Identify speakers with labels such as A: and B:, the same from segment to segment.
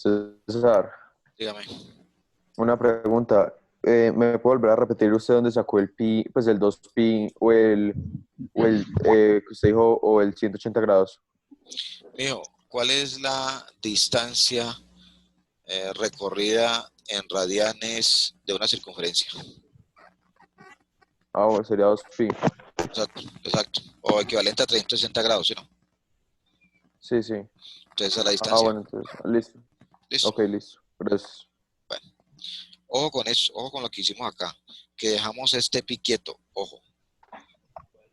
A: César,
B: Dígame.
A: una pregunta. ¿Me puede volver a repetir usted dónde sacó el pi, pues el 2pi o el que usted dijo, o el 180 grados?
B: Mijo, ¿cuál es la distancia recorrida en radianes de una circunferencia?
A: Ah, bueno, sería 2pi.
B: Exacto, exacto. O equivalente a 360 grados, ¿sí no?
A: Sí, sí.
B: Entonces esa es la
A: Ah,
B: distancia.
A: bueno, entonces, listo.
B: Listo.
A: Ok, listo. Gracias.
B: Bueno, ojo con eso, ojo con lo que hicimos acá. Que dejamos este pi quieto, ojo.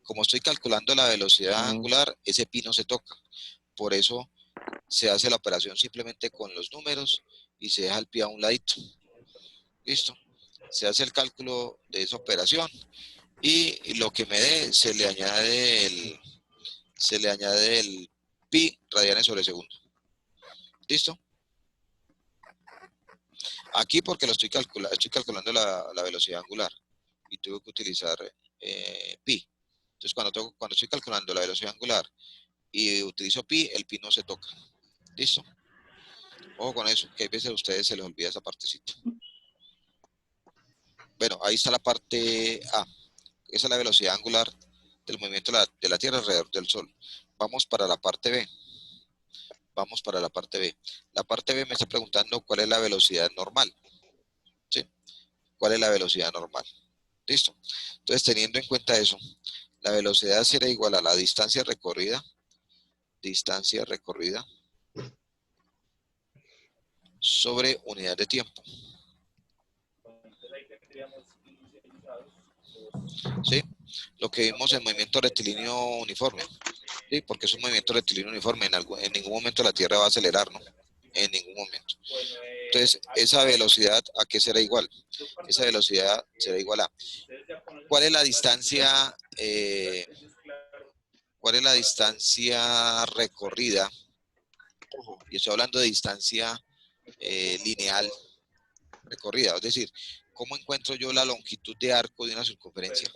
B: Como estoy calculando la velocidad
A: Ujú.
B: angular, ese pi no se toca. Por eso se hace la operación simplemente con los números y se deja el pi a un ladito. Listo. Se hace el cálculo de esa operación y lo que me dé se le añade el pi radianes sobre segundo. ¿Listo? Aquí porque estoy calculando la velocidad angular y tuve que utilizar pi. Entonces cuando estoy calculando la velocidad angular y utilizo pi, el pi no se toca. ¿Listo? Ojo con eso, que hay veces a ustedes se les olvida esa partecita. Bueno, ahí está la parte A. Esa es la velocidad angular del movimiento de la Tierra alrededor del Sol. Vamos para la parte B. Vamos para la parte B. La parte B me está preguntando cuál es la velocidad normal. ¿Sí? ¿Cuál es la velocidad normal? ¿Listo? Entonces, teniendo en cuenta eso, la velocidad será igual a la distancia recorrida sobre unidad de tiempo. ¿Sí? Lo que vimos en movimiento rectilíneo uniforme. ¿Sí? Porque es un movimiento rectilíneo uniforme. En ningún momento la Tierra va a acelerar, ¿no? En ningún momento. Entonces, esa velocidad, ¿a qué será igual? Esa velocidad será igual a... ¿Cuál es la distancia, recorrida? Y estoy hablando de distancia lineal recorrida, es decir, ¿cómo encuentro yo la longitud de arco de una circunferencia?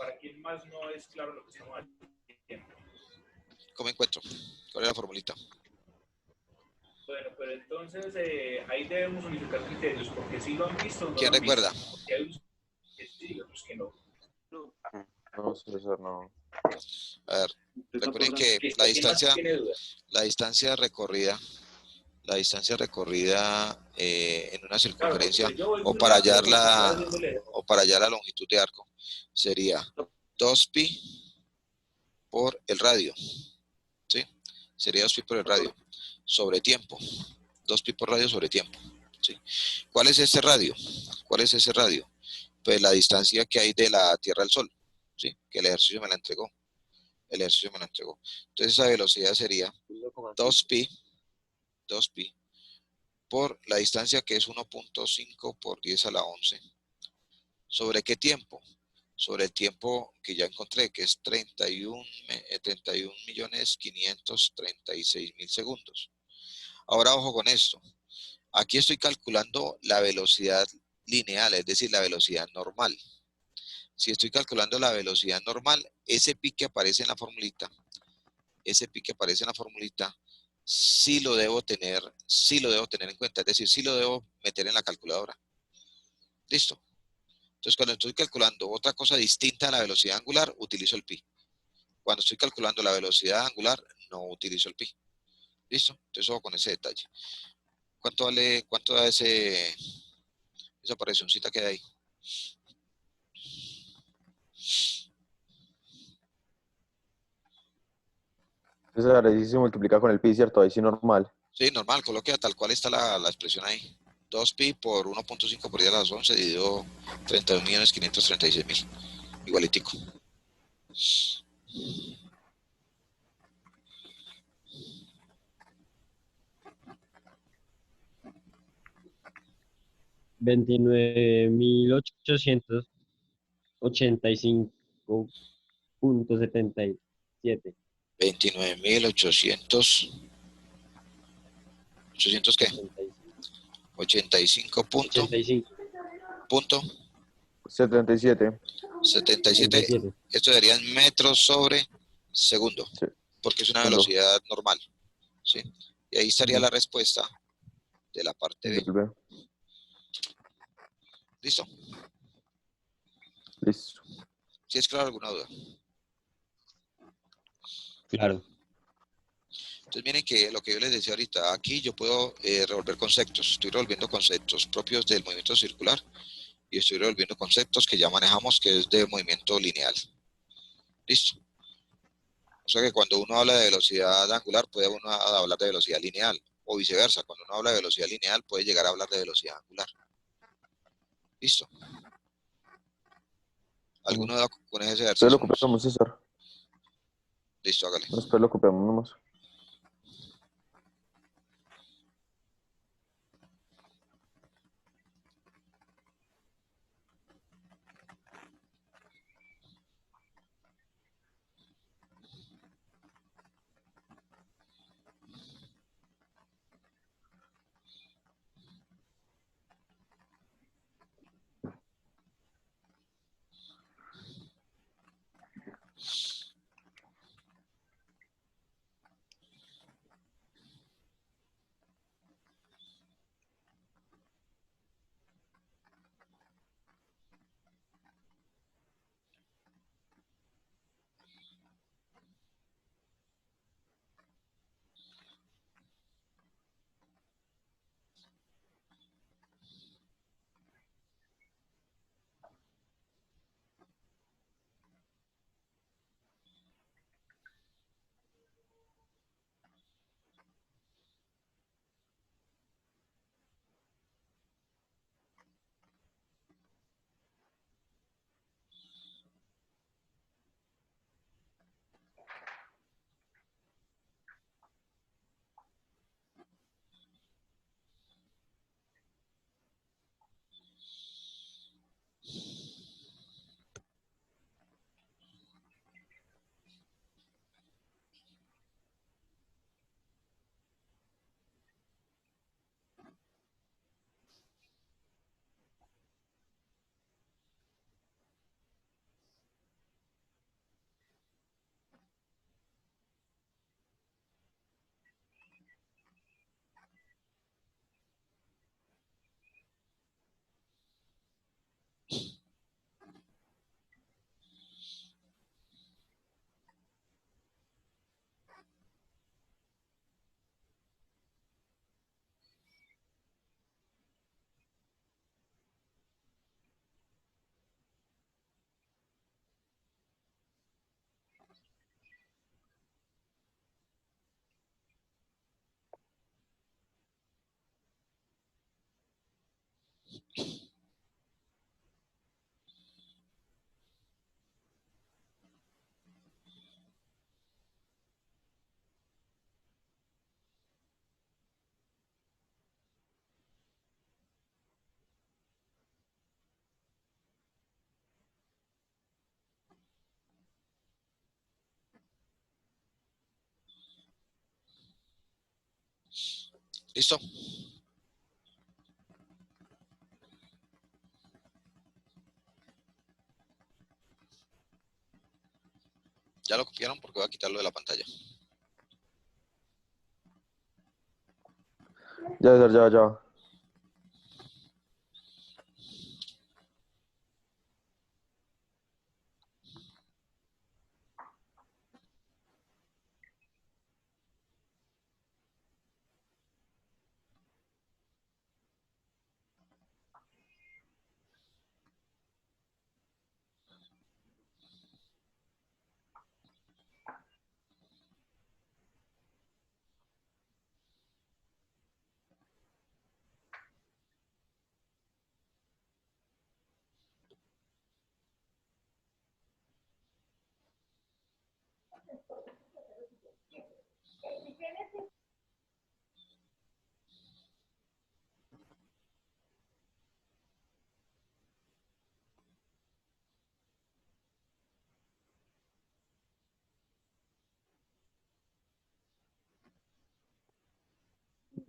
B: ¿Cómo encuentro? ¿Cuál es la formulita?
C: Bueno, pero entonces ahí debemos unificar criterios, porque si lo han visto o no
B: ¿Quién
C: lo han visto.
B: recuerda?
C: Porque hay unos que sí y otros que no.
A: No, César, no.
B: A ver, recuerden que la
C: ¿Quién más
B: distancia,
C: tiene duda?
B: la distancia recorrida, en una
C: Claro,
B: circunferencia
C: pues yo voy
B: o
C: muy
B: para
C: rápido
B: hallar
C: porque estoy
B: la
C: haciendo lento.
B: o para hallar la longitud de arco sería 2pi por el radio, ¿sí? Sería 2pi por el radio sobre tiempo. 2pi por radio sobre tiempo, ¿sí? ¿Cuál es ese radio? ¿Cuál es ese radio? Pues la distancia que hay de la Tierra al Sol, ¿sí? Que el ejercicio me la entregó. Entonces esa velocidad sería 2pi por la distancia que es 1.5 por 10 a la 11. ¿Sobre qué tiempo? Sobre el tiempo que ya encontré, que es 31.536.000 segundos. Ahora ojo con esto. Aquí estoy calculando la velocidad lineal, es decir, la velocidad normal. Si estoy calculando la velocidad normal, ese pi que aparece en la formulita, sí lo debo tener en cuenta, es decir, sí lo debo meter en la calculadora. ¿Listo? Entonces, cuando estoy calculando otra cosa distinta a la velocidad angular, utilizo el pi. Cuando estoy calculando la velocidad angular, no utilizo el pi. ¿Listo? Entonces, ojo con ese detalle. ¿Cuánto da esa operacióncita que hay ahí?
A: César, ahí sí se multiplica con el pi, ¿cierto? Ahí sí normal.
B: Sí, normal, coloque tal cual está la expresión ahí. 2pi por 1.5 por 10 a las 11 dividido 31.536.000. Igualitico.
D: $29.885.77.
B: 29.800 ¿qué? 85
D: 85.
B: punto
A: 77.
B: 77.
D: 77.
B: Esto serían metros sobre segundo,
A: Sí,
B: porque es una
A: segundo.
B: velocidad normal, ¿sí? Y ahí estaría la respuesta de la parte B.
A: Del B.
B: ¿Listo?
A: Listo.
B: ¿Sí es claro alguna duda?
D: Claro.
B: Entonces miren que lo que yo les decía ahorita, aquí yo puedo revolver conceptos, estoy revolviendo conceptos propios del movimiento circular y estoy revolviendo conceptos que ya manejamos que es de movimiento lineal. ¿Listo? O sea que cuando uno habla de velocidad angular puede uno hablar de velocidad lineal o viceversa, cuando uno habla de velocidad lineal puede llegar a hablar de velocidad angular. ¿Listo? ¿Alguno duda con ese
A: Después lo
B: ejercicio?
A: copiamos, César.
B: Listo, hágale.
A: Después lo copiamos nomás.
B: ¿Listo? Ya lo copiaron porque voy a quitarlo de la pantalla.
A: Ya, César, ya, ya.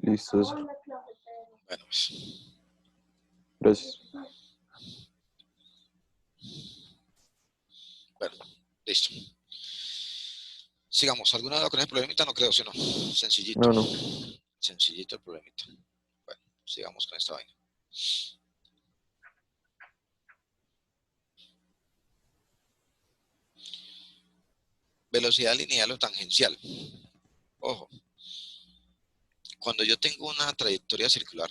A: Listo, César.
B: Bueno, pues,
A: Gracias.
B: bueno, listo. Sigamos. ¿Alguna duda con el problemita? No creo, ¿sí o no? Sencillito.
A: No, no.
B: Sencillito el problemita. Bueno. Sigamos con esta vaina. Velocidad lineal o tangencial. Ojo. Cuando yo tengo una trayectoria circular,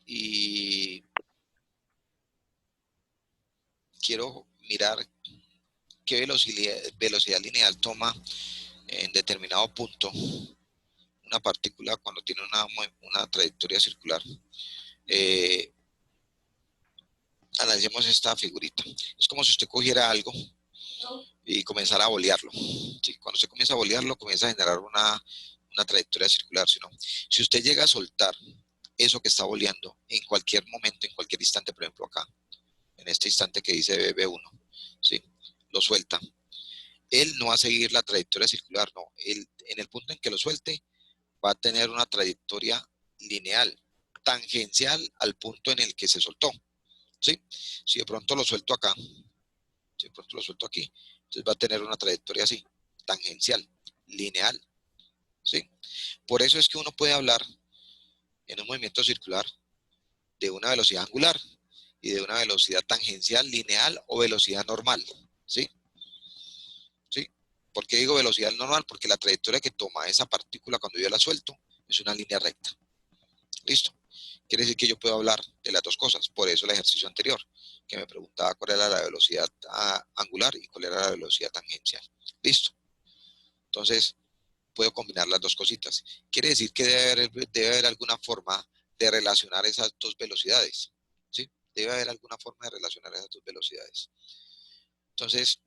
B: y quiero mirar qué velocidad lineal toma en determinado punto una partícula cuando tiene una trayectoria circular. Analicemos esta figurita. Es como si usted cogiera algo y comenzara a bolearlo. ¿Sí? Cuando usted comienza a bolearlo, comienza a generar una trayectoria circular. Si usted llega a soltar eso que está boleando en cualquier momento, en cualquier instante, por ejemplo acá, en este instante que dice B1, ¿sí? Lo suelta. Él no va a seguir la trayectoria circular, no. Él, en el punto en que lo suelte, va a tener una trayectoria lineal, tangencial al punto en el que se soltó. ¿Sí? Si de pronto lo suelto acá, si de pronto lo suelto aquí, entonces va a tener una trayectoria así, tangencial, lineal. ¿Sí? Por eso es que uno puede hablar en un movimiento circular de una velocidad angular y de una velocidad tangencial, lineal o velocidad normal. ¿Sí? ¿Sí? ¿Por qué digo velocidad normal? Porque la trayectoria que toma esa partícula cuando yo la suelto es una línea recta. ¿Listo? Quiere decir que yo puedo hablar de las dos cosas. Por eso el ejercicio anterior, que me preguntaba cuál era la velocidad angular y cuál era la velocidad tangencial. ¿Listo? Entonces, puedo combinar las dos cositas. Quiere decir que debe haber alguna forma de relacionar esas dos velocidades. ¿Sí? Debe haber alguna forma de relacionar esas dos velocidades. Entonces,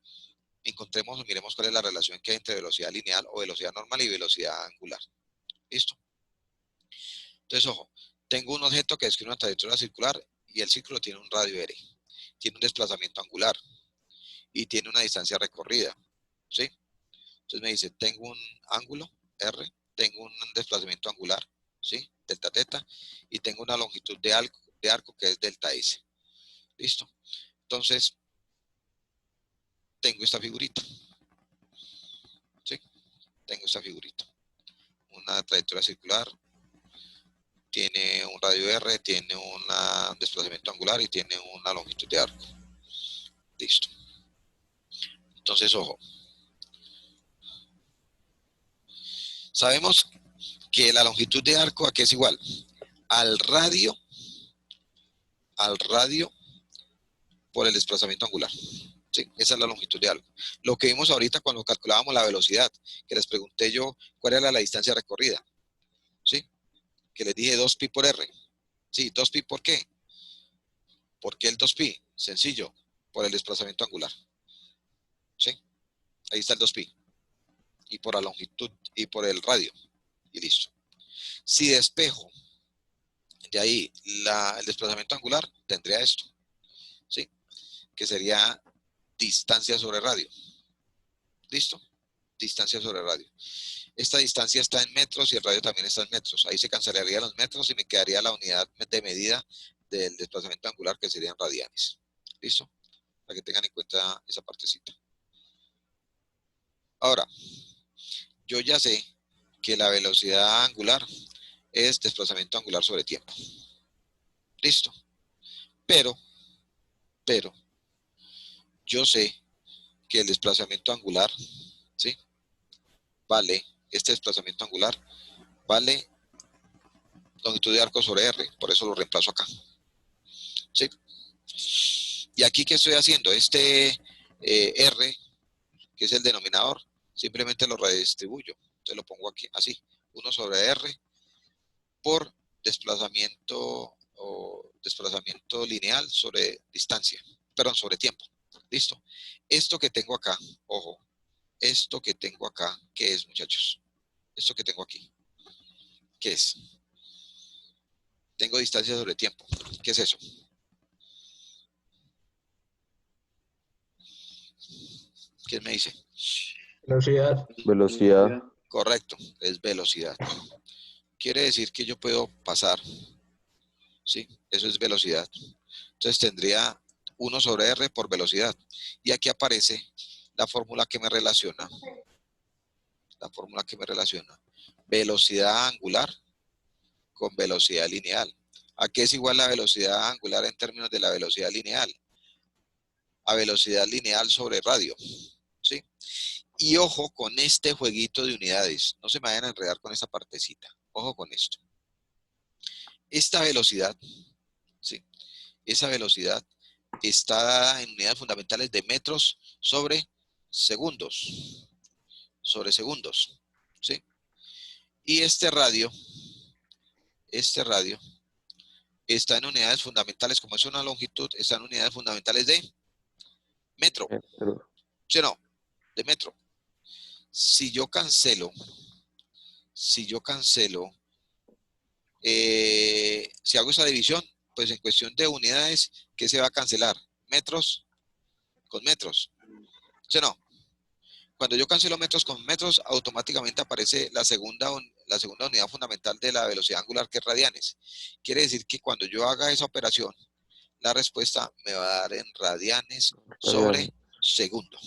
B: encontremos o miremos cuál es la relación que hay entre velocidad lineal o velocidad normal y velocidad angular. ¿Listo? Entonces, ojo, tengo un objeto que describe una trayectoria circular y el círculo tiene un radio R, tiene un desplazamiento angular y tiene una distancia recorrida, ¿sí? Entonces me dice, tengo un ángulo R, tengo un desplazamiento angular, ¿sí? Delta teta, y tengo una longitud de arco que es delta S. ¿Listo? Entonces, tengo esta figurita, ¿sí? Tengo esta figurita. Una trayectoria circular, tiene un radio R, tiene un desplazamiento angular y tiene una longitud de arco. Listo. Entonces, ojo. Sabemos que la longitud de arco aquí es igual al radio por el desplazamiento angular. ¿Sí? Esa es la longitud de arco. Lo que vimos ahorita cuando calculábamos la velocidad, que les pregunté yo cuál era la distancia recorrida. ¿Sí? Que les dije 2pi por r. Sí, 2pi ¿por qué? ¿Por qué el 2pi? Sencillo, por el desplazamiento angular. ¿Sí? Ahí está el 2pi. Y por la longitud y por el radio. Y listo. Si despejo de ahí el desplazamiento angular, tendría esto. ¿Sí? Que sería distancia sobre radio. ¿Listo? Distancia sobre radio. Esta distancia está en metros y el radio también está en metros. Ahí se cancelarían los metros y me quedaría la unidad de medida del desplazamiento angular, que serían radianes. ¿Listo? Para que tengan en cuenta esa partecita. Ahora, yo ya sé que la velocidad angular es desplazamiento angular sobre tiempo. ¿Listo? Pero, yo sé que el desplazamiento angular, ¿sí? Vale, este desplazamiento angular vale longitud de arco sobre R, por eso lo reemplazo acá. ¿Sí? Y aquí, ¿qué estoy haciendo? Este R, que es el denominador, simplemente lo redistribuyo. Entonces lo pongo aquí, así, 1 sobre R por desplazamiento lineal sobre distancia, perdón, sobre tiempo. ¿Listo? Esto que tengo acá, ojo, esto que tengo acá, ¿qué es, muchachos? Esto que tengo aquí, ¿qué es? Tengo distancia sobre tiempo. ¿Qué es eso? ¿Quién me dice?
C: Velocidad.
A: Velocidad.
B: Correcto, es velocidad. Quiere decir que yo puedo pasar, ¿sí? Eso es velocidad. Entonces tendría 1 sobre R por velocidad. Y aquí aparece la fórmula que me relaciona. La fórmula que me relaciona velocidad angular con velocidad lineal. ¿A qué es igual la velocidad angular en términos de la velocidad lineal? A velocidad lineal sobre radio, ¿sí? Y ojo con este jueguito de unidades. No se me vayan a enredar con esta partecita. Ojo con esto. Esta velocidad, ¿sí? Esa velocidad está dada en unidades fundamentales de metros sobre segundos. Sobre segundos, ¿sí? Y este radio está en unidades fundamentales, como es una longitud, está en unidades fundamentales de metro.
A: Pero,
B: ¿Sí o no? De metro. Si yo cancelo, si hago esa división, pues en cuestión de unidades, ¿qué se va a cancelar? Metros con metros. ¿Sí o no? Cuando yo cancelo metros con metros, automáticamente aparece la segunda unidad fundamental de la velocidad angular, que es radianes. Quiere decir que cuando yo haga esa operación, la respuesta me va a dar en radianes sobre segundo.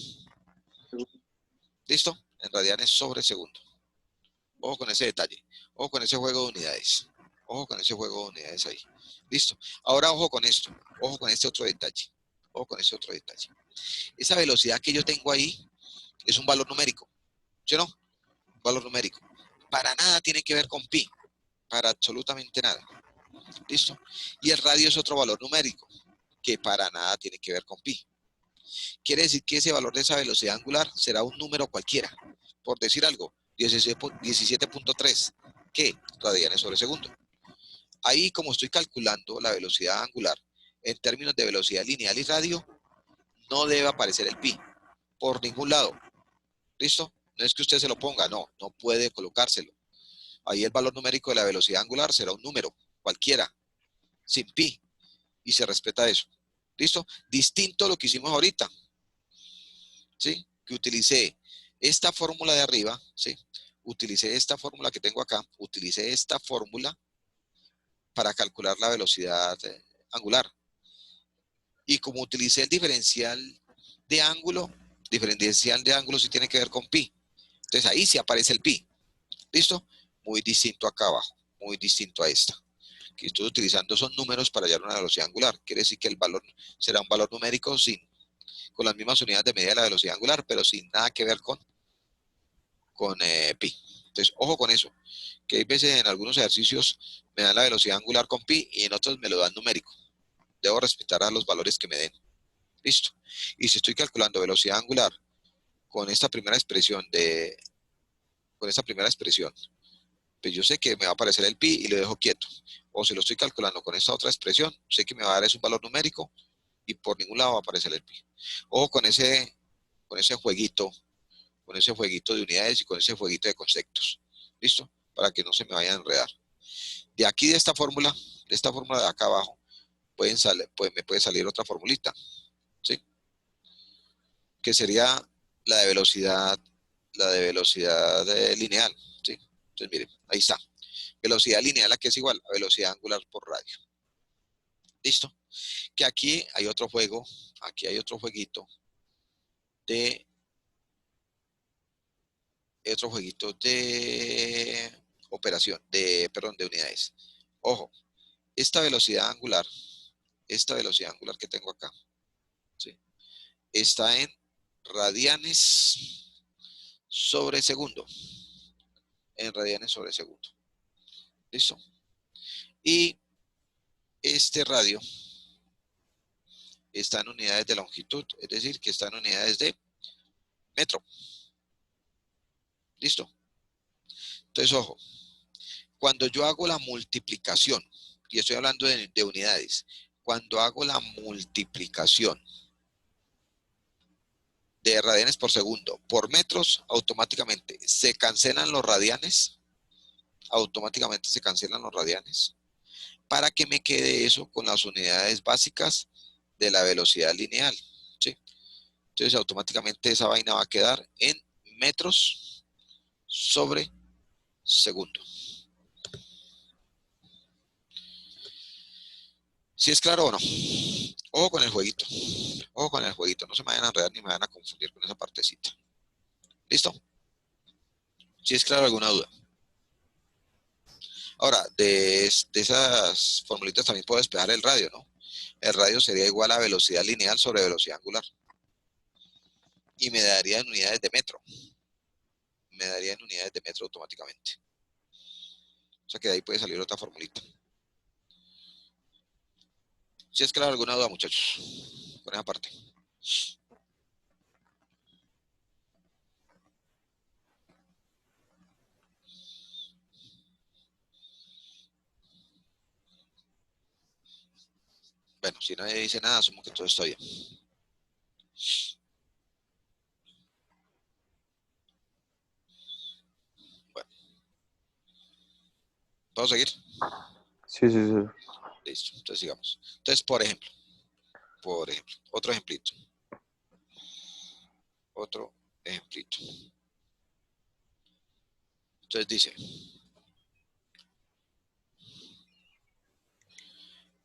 B: ¿Listo? En radianes sobre segundo. Ojo con ese detalle. Ojo con ese juego de unidades. Ojo con ese juego de unidades ahí. Listo. Ahora ojo con esto. Ojo con este otro detalle. Ojo con ese otro detalle. Esa velocidad que yo tengo ahí es un valor numérico. ¿Sí o no? Un valor numérico. Para nada tiene que ver con pi. Para absolutamente nada. ¿Listo? Y el radio es otro valor numérico que para nada tiene que ver con pi. Quiere decir que ese valor de esa velocidad angular será un número cualquiera. Por decir algo, 17.3. ¿Qué? Radianes sobre segundo. Ahí, como estoy calculando la velocidad angular en términos de velocidad lineal y radio, no debe aparecer el pi por ningún lado. ¿Listo? No es que usted se lo ponga, no puede colocárselo. Ahí el valor numérico de la velocidad angular será un número cualquiera, sin pi, y se respeta eso. ¿Listo? Distinto a lo que hicimos ahorita, ¿sí? Que utilicé esta fórmula de arriba, ¿sí? Utilicé esta fórmula que tengo acá, utilicé esta fórmula para calcular la velocidad angular. Y como utilicé el diferencial de ángulo sí tiene que ver con pi. Entonces ahí sí aparece el pi. ¿Listo? Muy distinto acá abajo, muy distinto a esta. Que estoy utilizando esos números para hallar una velocidad angular. Quiere decir que el valor será un valor numérico con las mismas unidades de medida de la velocidad angular, pero sin nada que ver con pi. Entonces, ojo con eso, que hay veces en algunos ejercicios me dan la velocidad angular con pi y en otros me lo dan numérico. Debo respetar a los valores que me den. Listo. Y si estoy calculando velocidad angular con esta primera expresión pues yo sé que me va a aparecer el pi y lo dejo quieto. O si lo estoy calculando con esta otra expresión, sé que me va a dar un valor numérico y por ningún lado va a aparecer el pi. Ojo con ese jueguito de unidades y con ese jueguito de conceptos. ¿Listo? Para que no se me vayan a enredar. De aquí, de esta fórmula de acá abajo, me puede salir otra formulita, ¿sí? Que sería la de velocidad lineal, ¿sí? Entonces, miren, ahí está. Velocidad lineal, ¿a qué es igual? A velocidad angular por radio. ¿Listo? Que aquí hay otro juego, aquí hay otro jueguito de operación, de unidades. Ojo, esta velocidad angular que tengo acá, ¿sí? Está en radianes sobre segundo. En radianes sobre segundo. ¿Listo? Y este radio está en unidades de longitud, es decir, que está en unidades de metro. ¿Listo? Entonces, ojo, cuando yo hago la multiplicación, y estoy hablando de unidades, cuando hago la multiplicación de radianes por segundo por metros, automáticamente se cancelan los radianes, para que me quede eso con las unidades básicas de la velocidad lineal, ¿sí? Entonces automáticamente esa vaina va a quedar en metros sobre segundo. ¿Sí es claro o no? Ojo con el jueguito. Ojo con el jueguito. No se me vayan a enredar ni me vayan a confundir con esa partecita. ¿Listo? ¿Sí es claro alguna duda? Ahora, de esas formulitas también puedo despejar el radio, ¿no? El radio sería igual a velocidad lineal sobre velocidad angular. Y me daría en unidades de metro. Me daría en unidades de metro automáticamente. O sea que de ahí puede salir otra formulita. Si es que les alguna duda, muchachos, con esa parte. Bueno, si nadie dice nada, asumo que todo está bien. Bueno, ¿puedo seguir?
A: Sí, sí, sí.
B: Listo, entonces sigamos. Entonces, por ejemplo, otro ejemplito. Otro ejemplito. Entonces dice,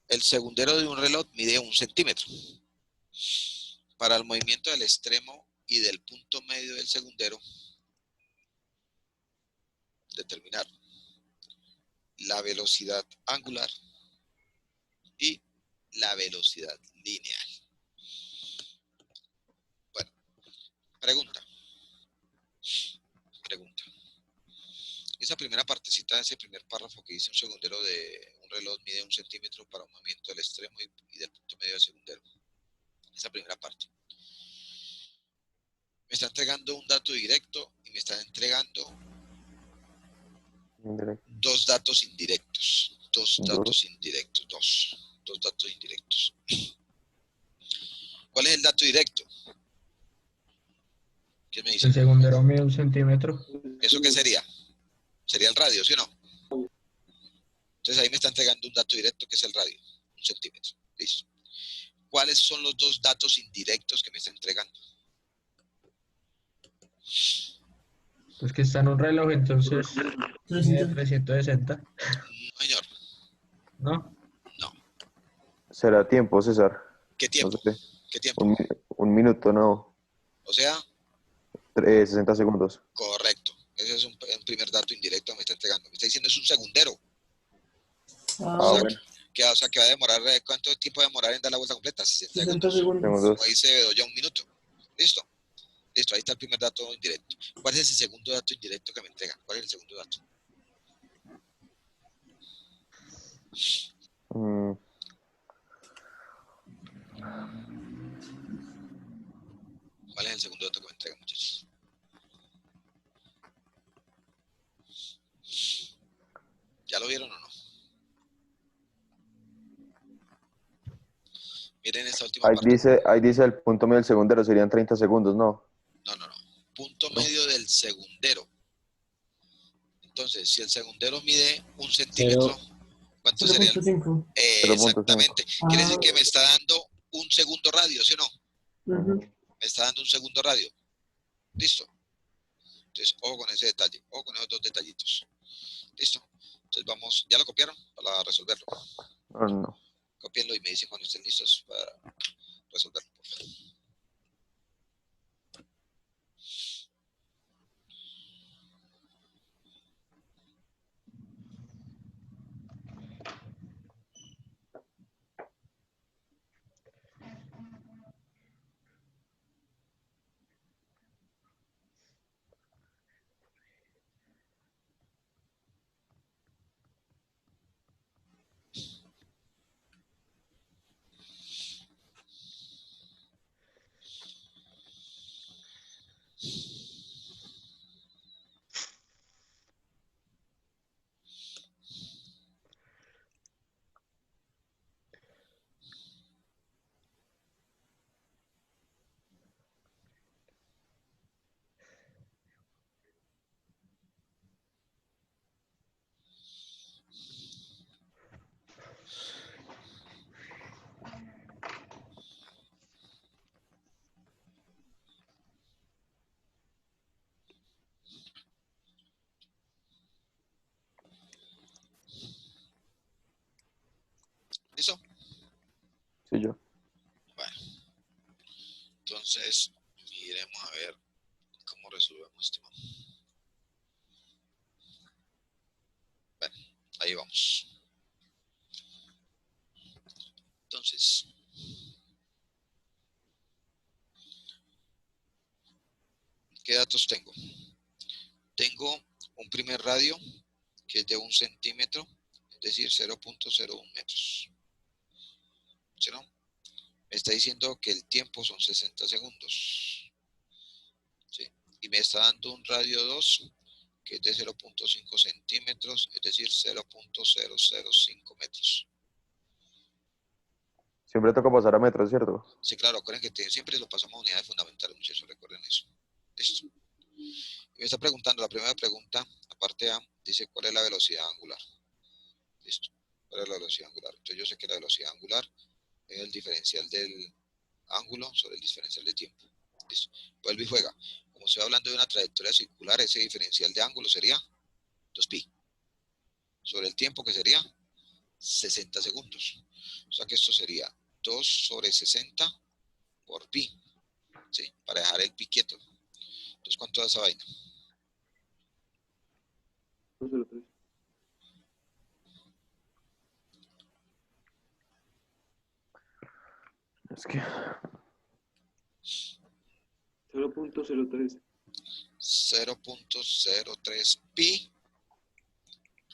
B: el segundero de un reloj mide 1 centímetro. Para el movimiento del extremo y del punto medio del segundero, determinar la velocidad angular y la velocidad lineal. Bueno, pregunta. Esa primera partecita, ese primer párrafo que dice un segundero de un reloj mide 1 centímetro para un movimiento del extremo y del punto medio del segundero. Esa primera parte. Me está entregando un dato directo y me está entregando dos datos indirectos. Dos datos indirectos. ¿Cuál es el dato directo? ¿Qué me dice?
C: El segundero mide 1 centímetro.
B: ¿Eso qué sería? Sería el radio, ¿sí o no? Entonces ahí me está entregando un dato directo que es el radio, 1 centímetro. Listo. ¿Cuáles son los dos datos indirectos que me está entregando?
C: Pues que está en un reloj, entonces mide 360.
B: No, señor.
C: ¿No?
B: No.
A: ¿Será tiempo, César?
B: ¿Qué tiempo?
A: No sé.
B: ¿Qué tiempo?
A: Un minuto, no.
B: O sea,
A: 60 segundos.
B: correcto. Ese es un primer dato indirecto que me está entregando. Me está diciendo es un segundero. O sea,
A: Bueno.
B: o sea, que va a demorar, ¿cuánto tiempo va a demorar en dar la vuelta completa? 60 segundos.
A: Segundos.
B: O ahí se ve ya 1 minuto. Listo. Listo, ahí está el primer dato indirecto. ¿Cuál es ese segundo dato indirecto que me entrega? ¿Cuál es el segundo dato?
A: Mm,
B: ¿Cuál es el segundo dato que me entrega, muchachos? ¿Ya lo vieron o no? Miren esta última parte.
A: ahí dice el punto medio del segundero, serían 30 segundos, ¿no?
B: No. Punto medio del segundero. Entonces, si el segundero mide 1 centímetro, ¿cuánto sería?
E: 0.5.
B: Exactamente. Quiere decir que me está dando 1 segundo radio, ¿sí o no?
E: Ujú.
B: Me está dando 1 segundo radio. Listo. Entonces, ojo con ese detalle. Ojo con esos dos detallitos. Listo. Entonces vamos, ¿ya lo copiaron? Para resolverlo.
A: No.
B: Copienlo y me dicen cuando estén listos para resolverlo, por favor. ¿Listo?
A: Sí, yo.
B: Bueno. Entonces, miremos a ver cómo resolvemos esto. Bueno, Ahí vamos. Entonces, ¿qué datos tengo? Tengo un primer radio que es de 1 centímetro, es decir, 0.01 metros. ¿Sí, no? Me está diciendo que el tiempo son 60 segundos. ¿Sí? Y me está dando un radio 2 que es de 0.5 centímetros, es decir, 0.005 metros.
A: Siempre toca pasar a metros, ¿cierto?
B: Sí, claro, recuerden que siempre lo pasamos a unidades fundamentales, muchachos, recuerden eso. Listo. Y me está preguntando, la primera pregunta, la parte A, dice cuál es la velocidad angular. Listo. ¿Cuál es la velocidad angular? Entonces yo sé que la velocidad angular es el diferencial del ángulo sobre el diferencial de tiempo. Listo. Vuelve y juega. Como estoy hablando de una trayectoria circular, ese diferencial de ángulo sería 2pi. Sobre el tiempo, que sería 60 segundos. O sea que esto sería 2 sobre 60 por pi. ¿Sí? Para dejar el pi quieto. Entonces, ¿cuánto da esa vaina?
A: Es que
E: 0.03.
B: 0.03 pi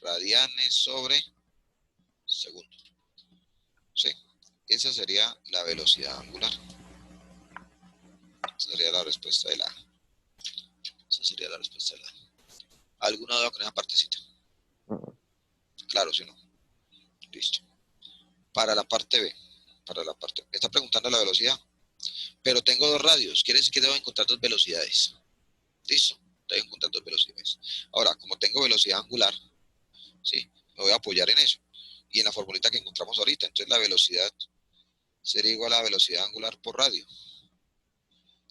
B: radianes sobre segundo. ¿Sí? Esa sería la velocidad angular. Esa sería la respuesta de la A. Esa sería la respuesta de la A. ¿Alguna duda con esa partecita? Claro, si no. Listo. Para la parte B. Me está preguntando la velocidad. Pero tengo dos radios. Quiere decir que debo encontrar dos velocidades. Listo. Debo encontrar dos velocidades. Ahora, como tengo velocidad angular, ¿sí? Me voy a apoyar en eso. Y en la formulita que encontramos ahorita. Entonces la velocidad sería igual a la velocidad angular por radio.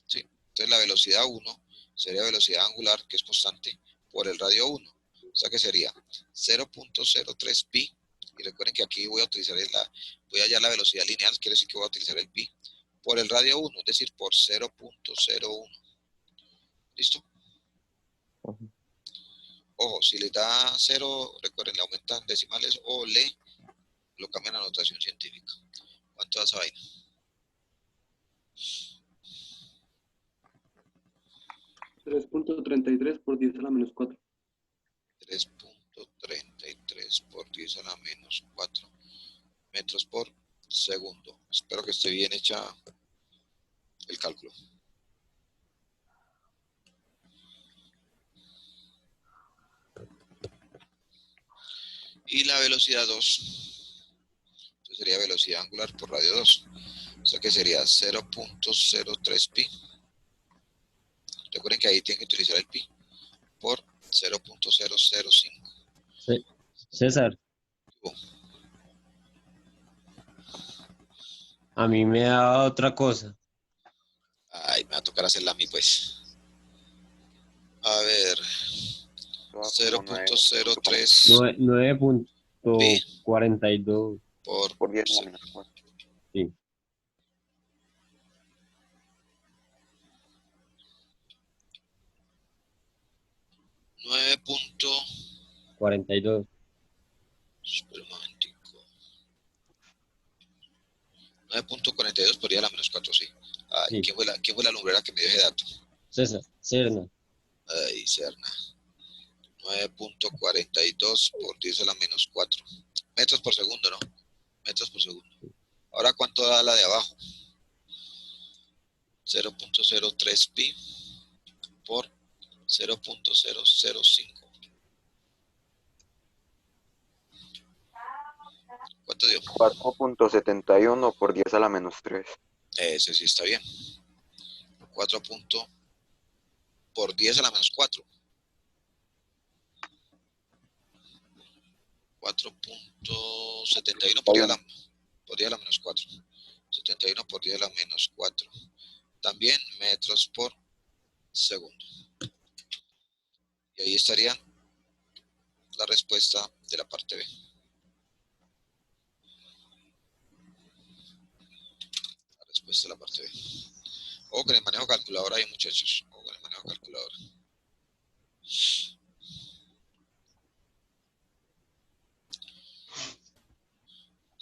B: ¿Sí? Entonces la velocidad 1 sería velocidad angular, que es constante, por el radio 1. O sea que sería 0.03 pi. Y recuerden que aquí voy a utilizar voy a hallar la velocidad lineal, quiere decir que voy a utilizar el pi, por el radio 1, es decir, por 0.01. ¿Listo? Ojo, si le da 0, recuerden, le aumentan decimales o lo cambian a notación científica. ¿Cuánto da esa vaina?
E: 3.33 por 10 a la menos 4.
B: 3.33 por 10 a la menos 4 metros por segundo. Espero que esté bien hecha el cálculo. Y la velocidad 2, entonces sería velocidad angular por radio 2. O sea que sería 0.03 pi. Recuerden que ahí tienen que utilizar el pi por 0.005.
D: Sí. César, a mí me da otra cosa.
B: Ay, me va a tocar hacerla a mí, pues. A ver, 0.03
D: 9.42.
A: por 10 a la menos 4.
D: Sí. 42.
B: Espera un momentico. 9.42 por 10 a la menos 4, sí. Ay,
D: Sí.
B: ¿quién fue la lumbrera que me dio ese dato?
D: César, Serna.
B: Ay, Serna. 9.42 por 10 a la menos 4. Metros por segundo, ¿no? Metros por segundo. Ahora, ¿cuánto da la de abajo? 0.03 pi por 0.005. ¿Cuánto dio?
A: 4.71 por 10 a la menos 3.
B: Ese sí está bien. 4 por 10 a la menos 4. 4.71 por 10 a la menos 4. 71 por 10 a la menos 4. También metros por segundo. Y ahí estaría la respuesta de la parte B. La respuesta de la parte B. Ojo con el manejo calculadora ahí, muchachos. Ojo con el manejo calculadora.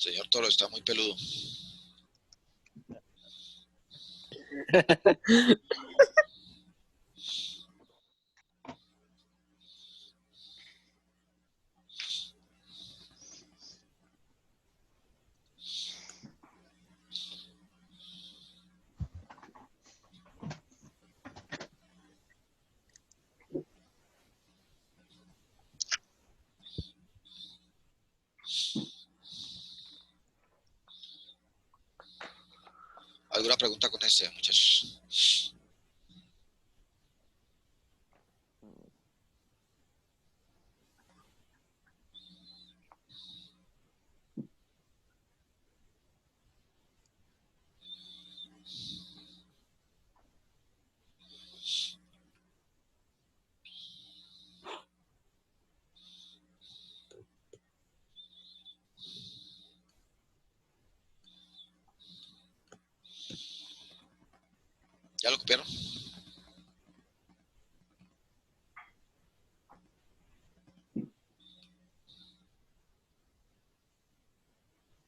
B: Señor Toro, está muy peludo. ¿Alguna pregunta con este, muchachos? ¿Ya lo copiaron?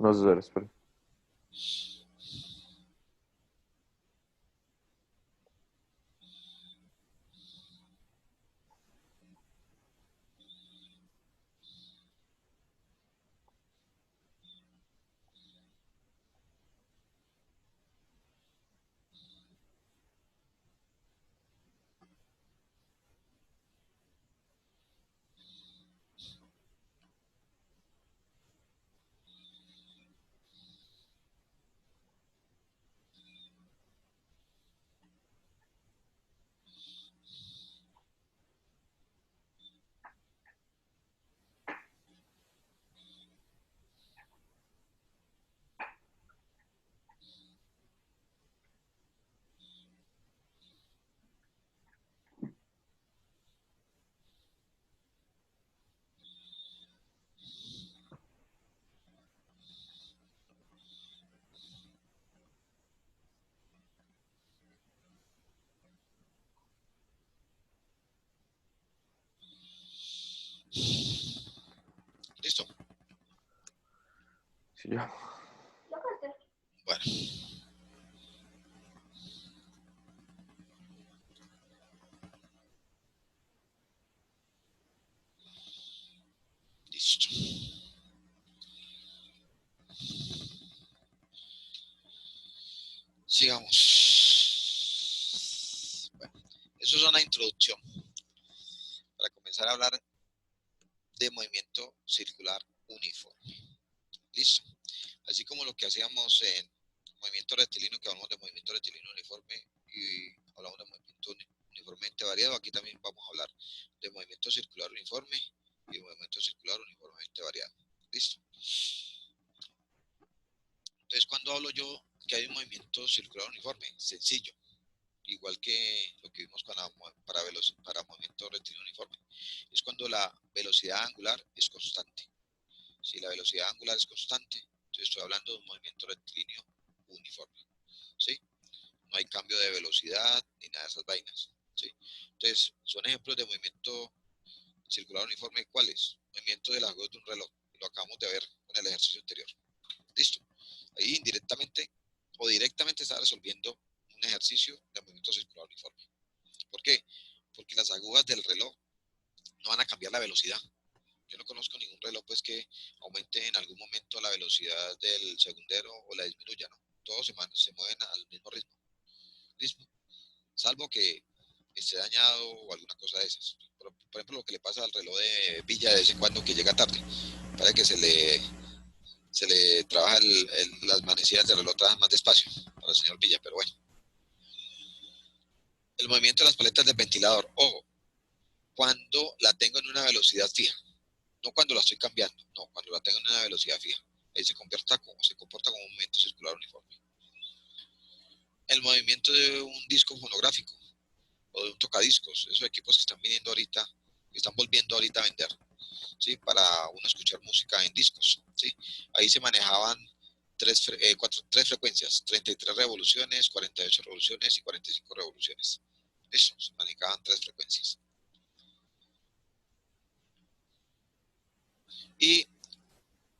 A: No sé, espera.
B: ¿Listo?
A: Sí, ya.
B: Bueno. Listo. Sigamos. Bueno, eso es una introducción para comenzar a hablar de movimiento circular uniforme. Listo. Así como lo que hacíamos en movimiento rectilíneo, que hablamos de movimiento rectilíneo uniforme y hablamos de movimiento uniformemente variado, aquí también vamos a hablar de movimiento circular uniforme y movimiento circular uniformemente variado. Listo. Entonces, cuando hablo yo que hay un movimiento circular uniforme, sencillo, igual que lo que vimos para movimiento rectilíneo uniforme, es cuando la velocidad angular es constante. Si la velocidad angular es constante, entonces estoy hablando de un movimiento rectilíneo uniforme, ¿sí? No hay cambio de velocidad ni nada de esas vainas, ¿sí? Entonces, son ejemplos de movimiento circular uniforme, ¿cuáles? Movimiento de las agujas de un reloj, lo acabamos de ver en el ejercicio anterior. Listo. Ahí indirectamente o directamente está resolviendo un ejercicio de movimiento circular uniforme. ¿Por qué? Porque las agujas del reloj no van a cambiar la velocidad. Yo no conozco ningún reloj pues que aumente en algún momento la velocidad del segundero o la disminuya, ¿no? Todos se mueven al mismo ritmo, salvo que esté dañado o alguna cosa de esas. Por ejemplo, lo que le pasa al reloj de Villa de vez en cuando que llega tarde, para que se le trabaja las manecillas del reloj trabajan más despacio para el señor Villa, pero bueno. El movimiento de las paletas del ventilador, ojo, cuando la tengo en una velocidad fija, no cuando la estoy cambiando, no, cuando la tengo en una velocidad fija. Ahí se comporta como un movimiento circular uniforme. El movimiento de un disco fonográfico o de un tocadiscos, esos equipos que están viniendo ahorita, que están volviendo ahorita a vender, ¿sí? Para uno escuchar música en discos, ¿sí? Ahí se manejaban tres frecuencias, 33 revoluciones, 48 revoluciones y 45 revoluciones. Eso, se manejaban 3 frecuencias. Y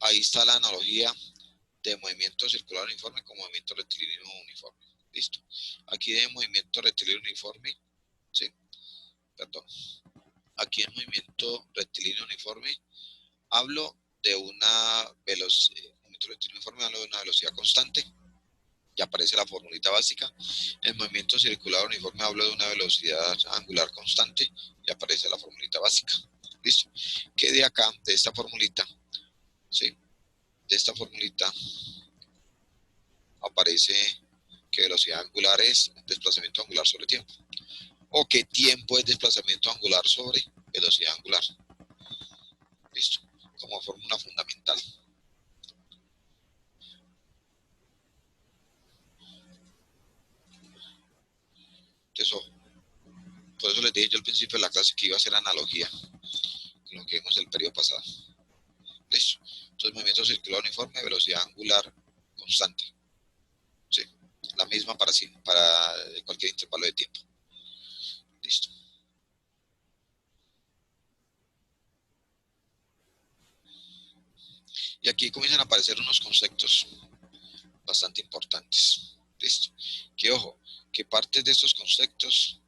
B: ahí está la analogía de movimiento circular uniforme con movimiento rectilíneo uniforme. Listo. Aquí de movimiento rectilíneo uniforme, ¿sí? Perdón. Aquí en movimiento rectilíneo uniforme hablo de una velocidad, hablo de una velocidad constante, y aparece la formulita básica. En movimiento circular uniforme hablo de una velocidad angular constante, y aparece la formulita básica. Listo. Que de acá, de esta formulita, ¿sí? De esta formulita aparece que velocidad angular es desplazamiento angular sobre tiempo, o que tiempo es desplazamiento angular sobre velocidad angular. Listo. Como fórmula fundamental. Entonces, ojo. Por eso les dije yo al principio de la clase que iba a hacer analogía con lo que vimos el periodo pasado. Listo. Entonces, movimiento circular uniforme, velocidad angular constante. Sí. La misma para cualquier intervalo de tiempo. Listo. Y aquí comienzan a aparecer unos conceptos bastante importantes. Listo. Que ojo, que partes de estos conceptos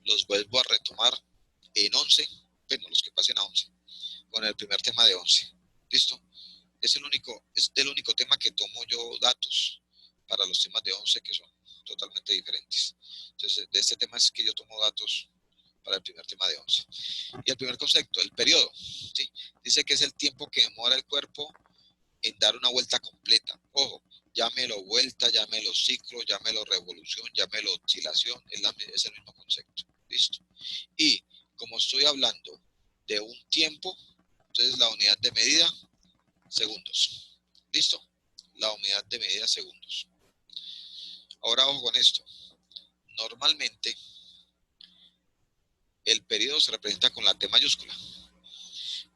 B: los vuelvo a retomar en 11, bueno, los que pasen a 11, con el primer tema de 11. ¿Listo? Es del único tema que tomo yo datos para los temas de 11 que son totalmente diferentes. Entonces, de este tema es que yo tomo datos para el primer tema de 11. Y el primer concepto, el periodo, ¿sí? Dice que es el tiempo que demora el cuerpo en dar una vuelta completa. Ojo, llámelo vuelta, llámelo ciclo, llámelo revolución, llámelo oscilación, es el mismo concepto. ¿Listo? Y como estoy hablando de un tiempo, entonces la unidad de medida, segundos. ¿Listo? La unidad de medida, segundos. Ahora ojo con esto. Normalmente el periodo se representa con la T mayúscula,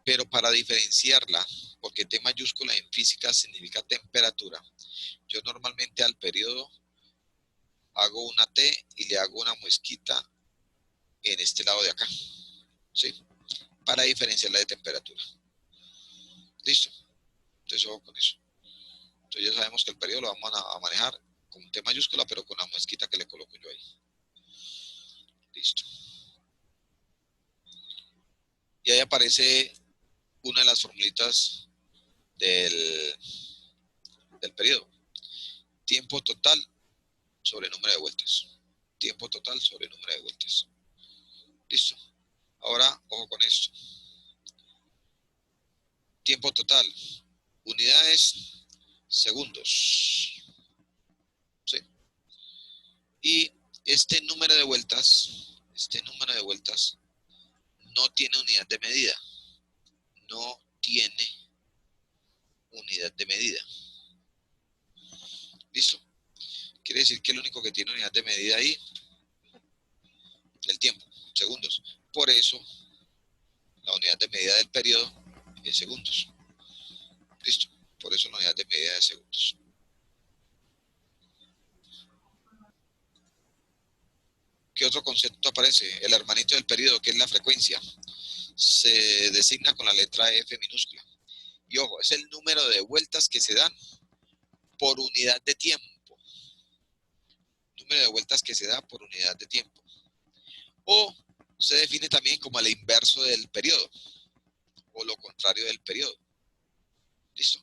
B: pero para diferenciarla, porque T mayúscula en física significa temperatura, yo normalmente al periodo hago una T y le hago una muesquita en este lado de acá, ¿sí? Para diferenciarla de temperatura. ¿Listo? Entonces ojo con eso. Entonces ya sabemos que el periodo lo vamos a manejar con T mayúscula, pero con la muesquita que le coloco yo ahí. Listo. Y ahí aparece una de las formulitas del periodo. Tiempo total sobre número de vueltas. Tiempo total sobre número de vueltas. Listo. Ahora, ojo con esto. Tiempo total. Unidades, segundos. ¿Sí? Y este número de vueltas no tiene unidad de medida. No tiene unidad de medida. ¿Listo? Quiere decir que el único que tiene unidad de medida ahí, el tiempo, segundos. Por eso, la unidad de medida del periodo es segundos. ¿Listo? Por eso la unidad de medida es segundos. ¿Qué otro concepto aparece? El hermanito del periodo, que es la frecuencia. Se designa con la letra F minúscula. Y ojo, es el número de vueltas que se dan por unidad de tiempo. Número de vueltas que se da por unidad de tiempo. O se define también como el inverso del periodo, o lo contrario del periodo. ¿Listo?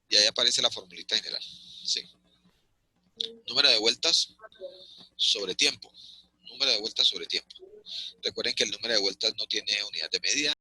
B: Y ahí aparece la formulita general. ¿Sí? Número de vueltas sobre tiempo. Número de vueltas sobre tiempo. Recuerden que el número de vueltas no tiene unidad de medida.